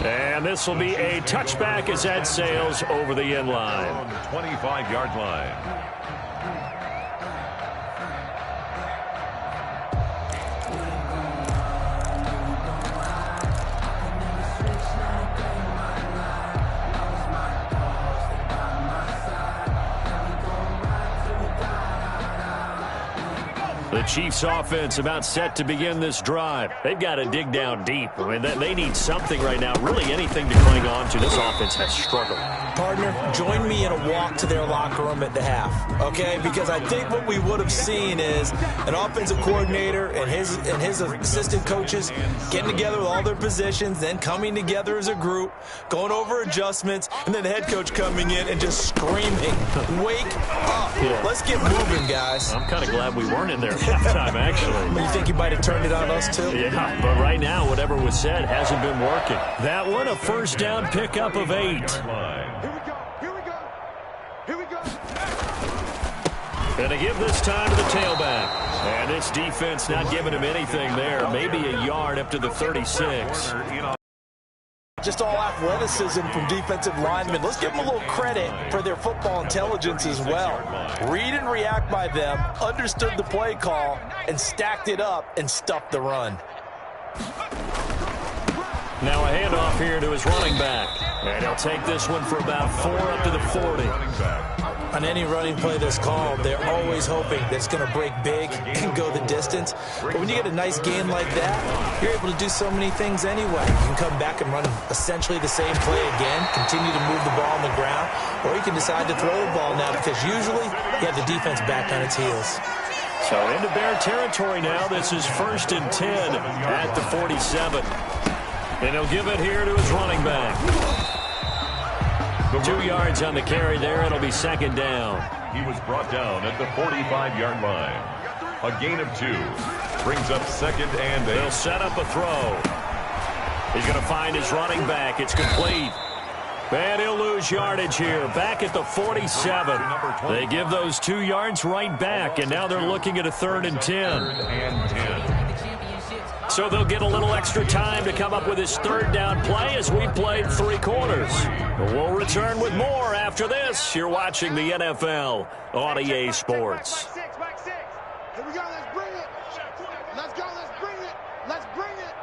And this will be a touchback as that sails over the end line. On the 25-yard line. The Chiefs offense about set to begin this drive. They've got to dig down deep. I mean, they need something right now, really anything to cling on to. This offense has struggled. Partner, join me in a walk to their locker room at the half, okay? Because I think what we would have seen is an offensive coordinator and his assistant coaches getting together with all their positions, then coming together as a group, going over adjustments, and then the head coach coming in and just screaming, "Wake up. Yeah. Let's get moving, guys." I'm kind of glad we weren't in there at halftime, actually. You think he might have turned it on us, too? Yeah, but right now, whatever was said hasn't been working. That one, a 1st down pickup of 8. And to give this time to the tailback. And this defense not giving him anything there. Maybe a yard up to the 36. Just all athleticism from defensive linemen. Let's give them a little credit for their football intelligence as well. Read and react by them, understood the play call, and stacked it up and stuffed the run. Now a handoff here to his running back. And he'll take this one for about 4 up to the 40. On any running play that's called, they're always hoping that it's going to break big and go the distance. But when you get a nice gain like that, you're able to do so many things anyway. You can come back and run essentially the same play again, continue to move the ball on the ground, or you can decide to throw the ball now because usually you have the defense back on its heels. So into Bear territory now. This is 1st and 10 at the 47. And he'll give it here to his running back. 2 yards on the carry there. It'll be 2nd down. He was brought down at the 45-yard line. A gain of 2. Brings up 2nd and 8. They'll set up a throw. He's going to find his running back. It's complete. And he'll lose yardage here. Back at the 47. They give those 2 yards right back. And now they're looking at a 3rd and 10. 3rd and 10. So they'll get a little extra time to come up with his 3rd down play as we played 3 quarters. We'll return with more after this. You're watching the NFL on EA Sports. Back 6. Here we go. Let's bring it. Let's go. Let's bring it. Let's bring it.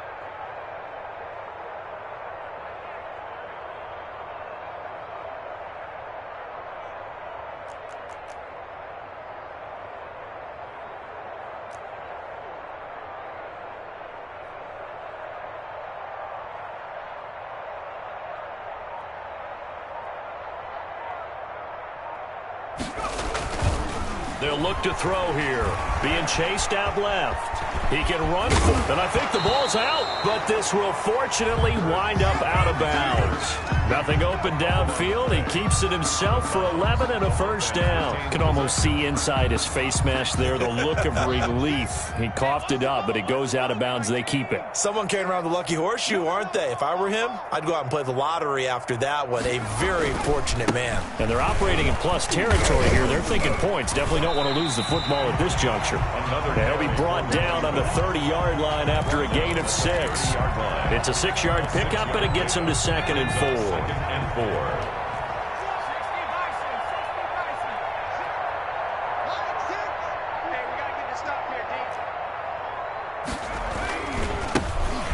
They'll look to throw here. Being chased out left. He can run, and I think the ball's out, but this will fortunately wind up out of bounds. Nothing open downfield. He keeps it himself for 11 and a first down. Can almost see inside his face mask there the look of relief. He coughed it up, but it goes out of bounds. They keep it. Someone carrying around the lucky horseshoe, aren't they? If I were him, I'd go out and play the lottery after that one. A very fortunate man. And they're operating in plus territory here. They're thinking points. Definitely don't want to lose the football at this juncture. And he'll be brought down on the 30-yard line after a gain of 6. It's a 6-yard pickup, and it gets him to 2nd and 4.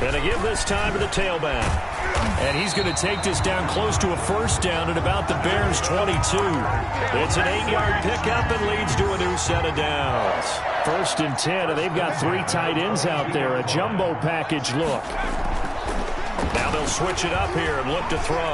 And they give this time to the tailback. And he's going to take this down close to a first down at about the Bears' 22. It's an 8-yard pickup and leads to a new set of downs. 1st and 10, and they've got 3 tight ends out there. A jumbo package look. Now they'll switch it up here and look to throw.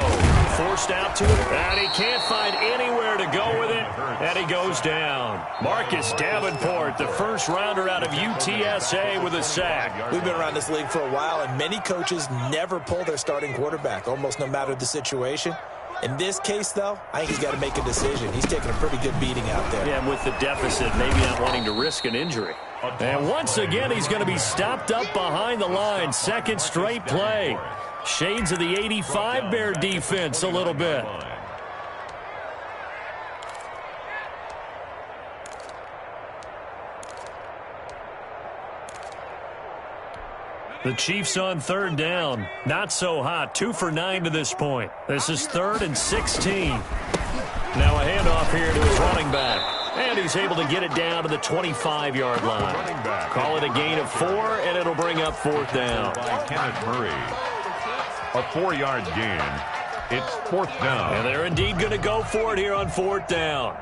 Forced out to it, and he can't find anywhere to go with it, and he goes down. Marcus Davenport, the first rounder out of UTSA with a sack. We've been around this league for a while, and many coaches never pull their starting quarterback, almost no matter the situation. In this case, though, I think he's got to make a decision. He's taking a pretty good beating out there. Yeah, with the deficit, maybe not wanting to risk an injury. And once again, he's going to be stopped up behind the line. 2nd straight play. Shades of the 85 Bear defense a little bit. The Chiefs on 3rd down. Not so hot. 2 for 9 to this point. This is 3rd and 16. Now a handoff here to his running back. And he's able to get it down to the 25-yard line. Call it a gain of 4, and it'll bring up 4th down. By Kenneth Murray. A 4-yard gain. It's 4th down. And they're indeed going to go for it here on 4th down.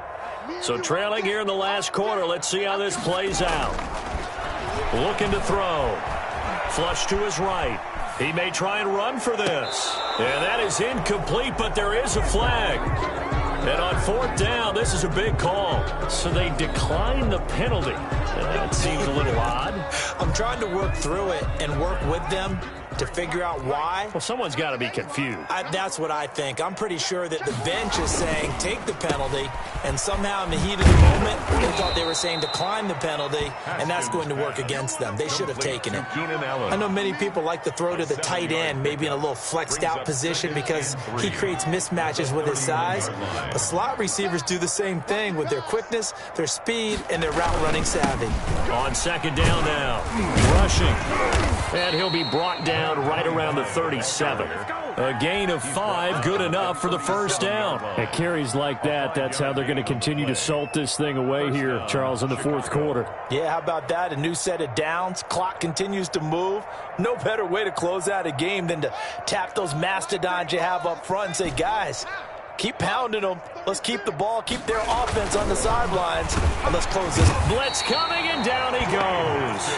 So trailing here in the last quarter. Let's see how this plays out. Looking to throw. Flush to his right. He may try and run for this. And that is incomplete, but there is a flag. And on 4th down, this is a big call. So they decline the penalty. That seems a little odd. I'm trying to work through it and work with them to figure out why. Well, someone's got to be confused. That's what I think. I'm pretty sure that the bench is saying take the penalty, and somehow in the heat of the moment, they thought they were saying decline the penalty, and that's going to work against them. They should have taken it. I know many people like to throw to the tight end, maybe in a little flexed out position because he creates mismatches with his size. But slot receivers do the same thing with their quickness, their speed, and their route running savvy. On 2nd down now, rushing. And he'll be brought down right around the 37. A gain of 5, good enough for the first down. At carries like that, that's how they're going to continue to salt this thing away here, Charles, in the 4th quarter. Yeah, how about that? A new set of downs. Clock continues to move. No better way to close out a game than to tap those mastodons you have up front and say, guys, keep pounding them. Let's keep the ball, keep their offense on the sidelines, and let's close this. Blitz coming, and down he goes.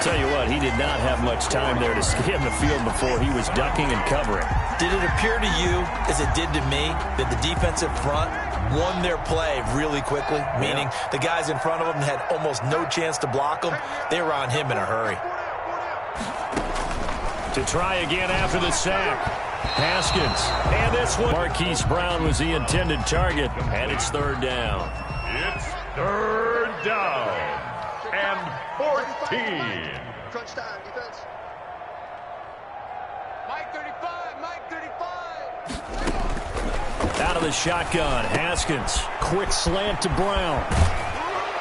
Tell you what, he did not have much time there to scan the field before he was ducking and covering. Did it appear to you, as it did to me, that the defensive front won their play really quickly? Meaning the guys in front of them had almost no chance to block them. They were on him in a hurry. To try again after the sack. Haskins. And this one. Marquise Brown was the intended target. And it's 3rd down. It's 3rd down. And 14. Crunch time, defense. Mike 35, Mike 35. Out of the shotgun, Haskins. Quick slant to Brown.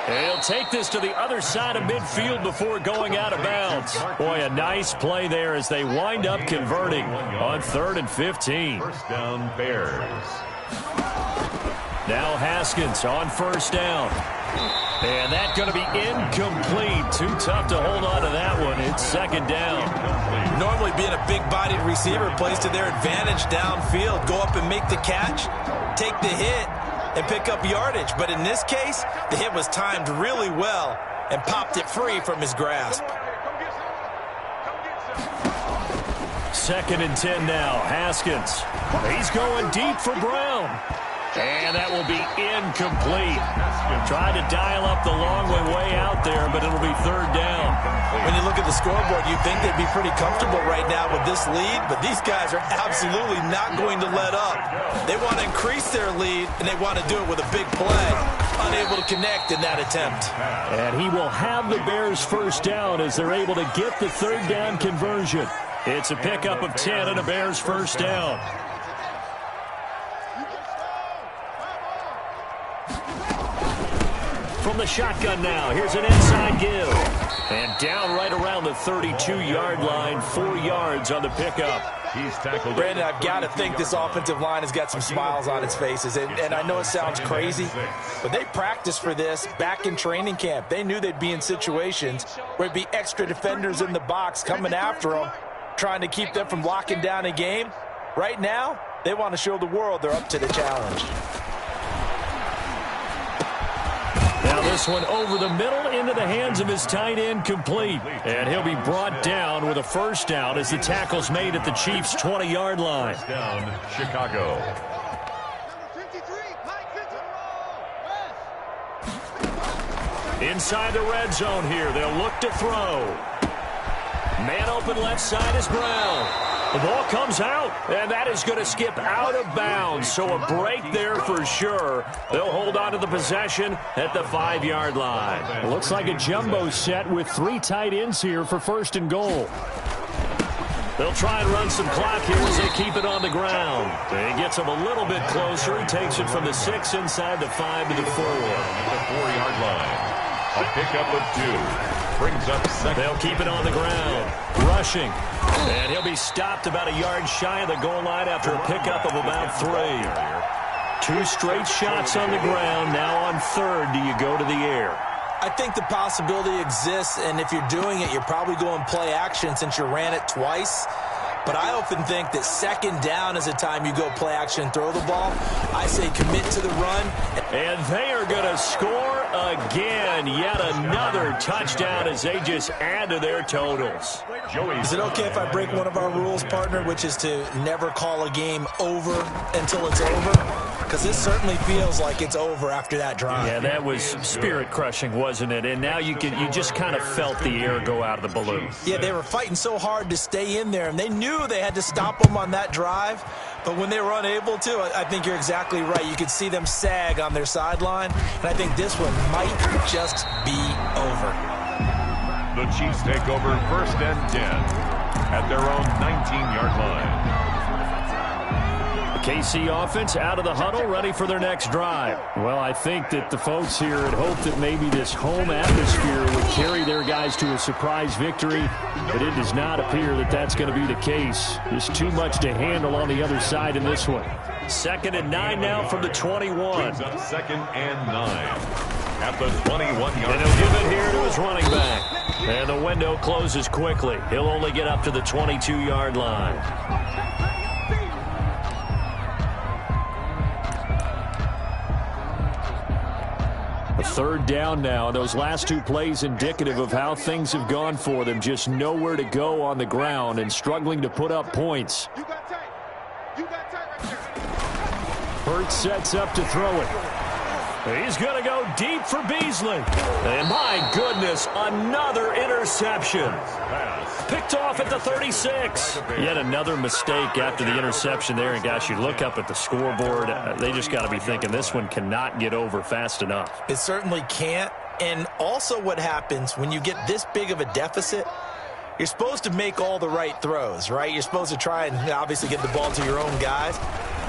And he'll take this to the other side of midfield before going out of bounds. Boy, a nice play there as they wind up converting on 3rd and 15. First down, Bears. Now Haskins on 1st down. And that's going to be incomplete. Too tough to hold on to that one. It's 2nd down. Normally being a big-bodied receiver plays to their advantage downfield. Go up and make the catch, take the hit, and pick up yardage. But in this case, the hit was timed really well and popped it free from his grasp. 2nd and 10 now. Haskins. He's going deep for Brown. And that will be incomplete. Tried to dial up the long way out there, but it'll be third down. When you look at the scoreboard, you'd think they'd be pretty comfortable right now with this lead, but these guys are absolutely not going to let up. They want to increase their lead, and they want to do it with a big play. Unable to connect in that attempt. And he will have the Bears first down as they're able to get the third down conversion. It's a pickup of 10 and a Bears first down. From the shotgun now, here's an inside give. And down right around the 32-yard line, 4 yards on the pickup. He's tackled. Brandon, I've got to think this offensive line has got some smiles on its faces. And I know it sounds crazy, but they practiced for this back in training camp. They knew they'd be in situations where there'd be extra defenders in the box coming after them, trying to keep them from locking down a game. Right now, they want to show the world they're up to the challenge. Now this one over the middle into the hands of his tight end, complete. And he'll be brought down with a first down as the tackle's made at the Chiefs' 20-yard line. Down, Chicago. Inside the red zone here, they'll look to throw. Man open left side is Brown. The ball comes out, and that is going to skip out of bounds. So a break there for sure. They'll hold on to the possession at the 5-yard line. It looks like a jumbo set with 3 tight ends here for first and goal. They'll try and run some clock here as they keep it on the ground. He gets him a little bit closer. He takes it from the 6 inside the 5 to the 4. At the 4-yard line. A pickup of 2. Brings up second. They'll keep it on the ground. Rushing. And he'll be stopped about a yard shy of the goal line after a pickup of about 3. 2 straight shots on the ground. Now on third, do you go to the air? I think the possibility exists, and if you're doing it, you're probably going play action since you ran it twice. But I often think that second down is the time you go play action and throw the ball. I say commit to the run. And they are going to score again. Yet another touchdown as they just add to their totals. Is it okay if I break one of our rules, partner, which is to never call a game over until it's over? Because this certainly feels like it's over after that drive. Yeah, that was spirit-crushing, wasn't it? And now you just kind of felt the air go out of the balloon. Yeah, they were fighting so hard to stay in there, and they knew they had to stop them on that drive. But when they were unable to, I think you're exactly right. You could see them sag on their sideline, and I think this one might just be over. The Chiefs take over first and 10 at their own 19-yard line. KC offense out of the huddle, ready for their next drive. Well, I think that the folks here had hoped that maybe this home atmosphere would carry their guys to a surprise victory, but it does not appear that that's going to be the case. There's too much to handle on the other side in this one. 2nd and 9 now from the 21. Second and 9 at the 21-yard line. And he'll give it here to his running back. And the window closes quickly. He'll only get up to the 22-yard line. A third down now. Those last 2 plays indicative of how things have gone for them. Just nowhere to go on the ground and struggling to put up points. Hurts sets up to throw it. He's going to go deep for Beasley. And my goodness, another interception. Picked off at the 36. Yet another mistake after the interception there. And gosh, you look up at the scoreboard, they just got to be thinking this one cannot get over fast enough. It certainly can't. And also what happens when you get this big of a deficit, you're supposed to make all the right throws, right? You're supposed to try and obviously get the ball to your own guys.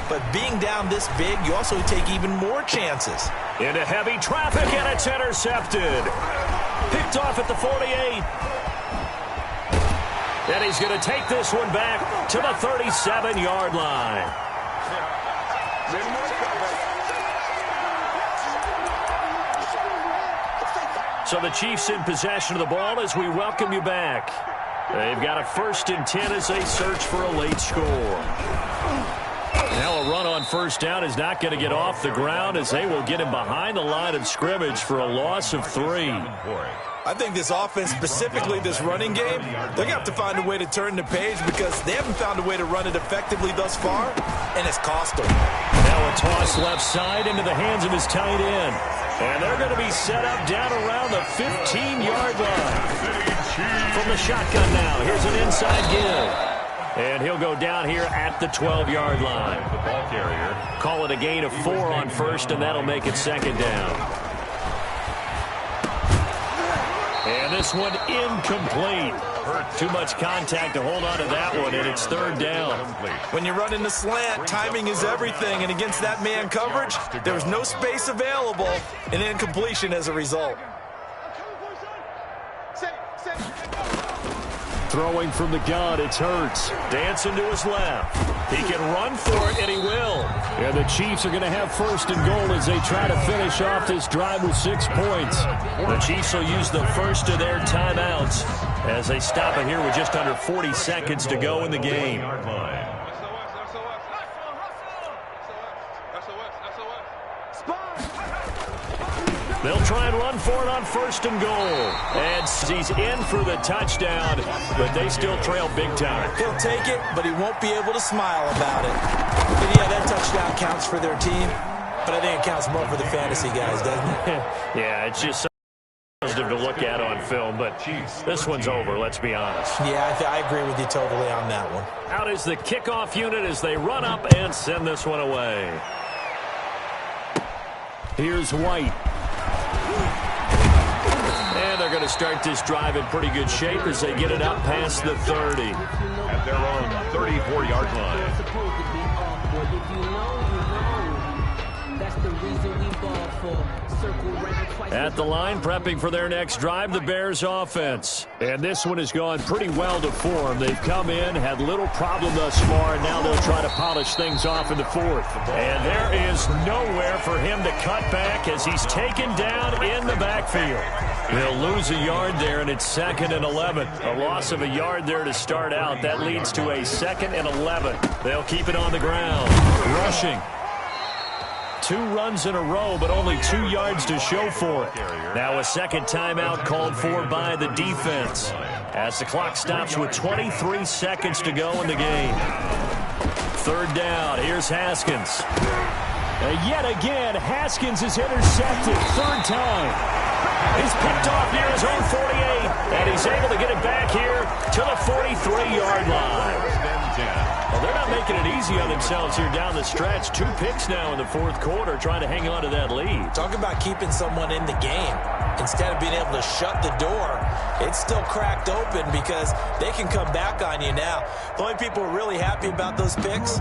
But being down this big, you also take even more chances. Into heavy traffic, and it's intercepted. Picked off at the 48. And he's going to take this one back to the 37-yard line. So the Chiefs in possession of the ball as we welcome you back. They've got a 1st and 10 as they search for a late score. Now a run on first down is not going to get off the ground as they will get him behind the line of scrimmage for a loss of 3. I think this offense, specifically this running game, they're going to have to find a way to turn the page because they haven't found a way to run it effectively thus far, and it's cost them. Now a toss left side into the hands of his tight end. And they're going to be set up down around the 15-yard line. From the shotgun now, here's an inside give. And he'll go down here at the 12-yard line. The ball carrier. Call it a gain of 4 on first, and that'll make it second down. And this one incomplete. Too much contact to hold on to that one, and it's third down. When you run in the slant, timing is everything, and against that man coverage, there was no space available, and incompletion as a result. Throwing from the gun, it's Hurts. Dancing to his left. He can run for it, and he will. And the Chiefs are going to have first and goal as they try to finish off this drive with 6 points. The Chiefs will use the first of their timeouts as they stop it here with just under 40 seconds to go in the game. They'll try and run for it on first and goal. And he's in for the touchdown, but they still trail big time. He'll take it, but he won't be able to smile about it. And yeah, that touchdown counts for their team, but I think it counts more for the fantasy guys, doesn't it? Yeah, it's just so positive to look at on film, but this one's over, let's be honest. Yeah, I agree with you totally on that one. Out is the kickoff unit as they run up and send this one away. Here's White. And they're going to start this drive in pretty good shape as they get it up past the 30. At their own 34-yard line. At the line, prepping for their next drive, the Bears offense. And this one has gone pretty well to form. They've come in, had little problem thus far, and now they'll try to polish things off in the fourth. And there is nowhere for him to cut back as he's taken down in the backfield. They'll lose a yard there, and it's 2nd and 11. A loss of a yard there to start out. That leads to a 2nd and 11. They'll keep it on the ground. Rushing. 2 runs in a row, but only 2 yards to show for it. Now a second timeout called for by the defense as the clock stops with 23 seconds to go in the game. Third down. Here's Haskins. Yet again, Haskins is intercepted. Third time. He's picked off near his own 48, and he's able to get it back here to the 43-yard line. Well, they're not making it easy on themselves here down the stretch. 2 picks now in the fourth quarter, trying to hang on to that lead. Talk about keeping someone in the game. Instead of being able to shut the door, it's still cracked open because they can come back on you now. The only people who are really happy about those picks,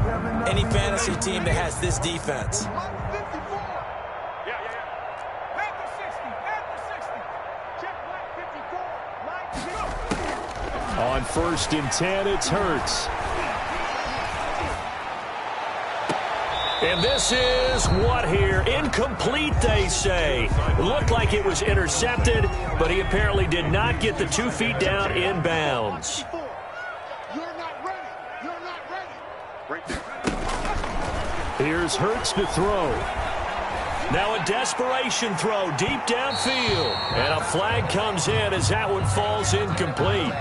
any fantasy team that has this defense. On 1st and 10, it's Hurts. And this is what here? Incomplete, they say. It looked like it was intercepted, but he apparently did not get the 2 feet down in bounds. You're not ready. You're not ready. Right there. Here's Hurts to throw. Now a desperation throw deep downfield. And a flag comes in as that one falls incomplete.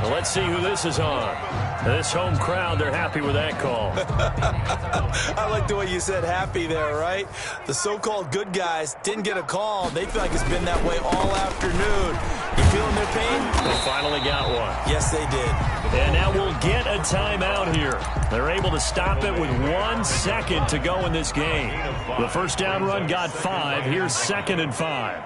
Well, let's see who this is on. This home crowd, they're happy with that call. I like the way you said happy there, right? The so-called good guys didn't get a call. They feel like it's been that way all afternoon. You feeling their pain? They finally got one. Yes, they did. And now we'll get a timeout here. They're able to stop it with 1 second to go in this game. The first down run got 5. Here's 2nd and 5.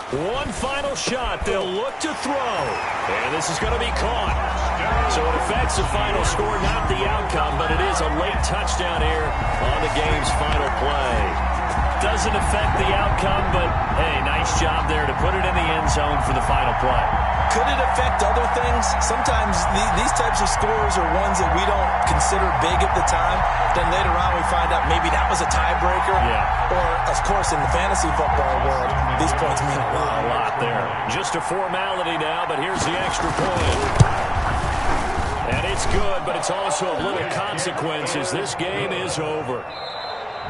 One final shot. They'll look to throw. And this is going to be caught. So it affects the final score, not the outcome, but it is a late touchdown here on the game's final play. Doesn't affect the outcome, but, hey, nice job there to put it in the end zone for the final play. Could it affect other things? Sometimes these types of scores are ones that we don't consider big at the time. Then later on we find out maybe that was a tiebreaker. Yeah. Or, of course, in the fantasy football world, these points mean a lot. A lot there. Just a formality now, but here's the extra point. And it's good, but it's also of little consequences. This game is over.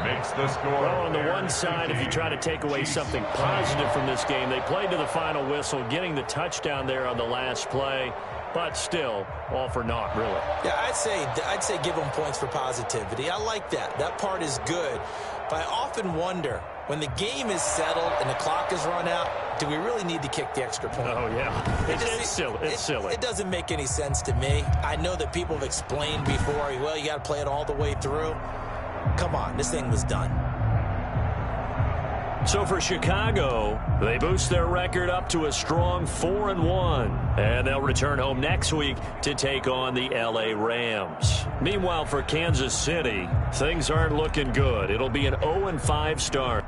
Makes the score. Well, on the one side, if you try to take away something positive from this game, they played to the final whistle, getting the touchdown there on the last play. but still all for naught, really. Yeah, I'd say give them points for positivity. I like that. That part is good. But I often wonder, when the game is settled and the clock is run out, do we really need to kick the extra point? Oh, yeah. It's silly. It's silly. It doesn't make any sense to me. I know that people have explained before, well, you got to play it all the way through. Come on, this thing was done. So for Chicago, they boost their record up to a strong 4-1. And they'll return home next week to take on the LA Rams. Meanwhile, for Kansas City, things aren't looking good. It'll be an 0-5 start.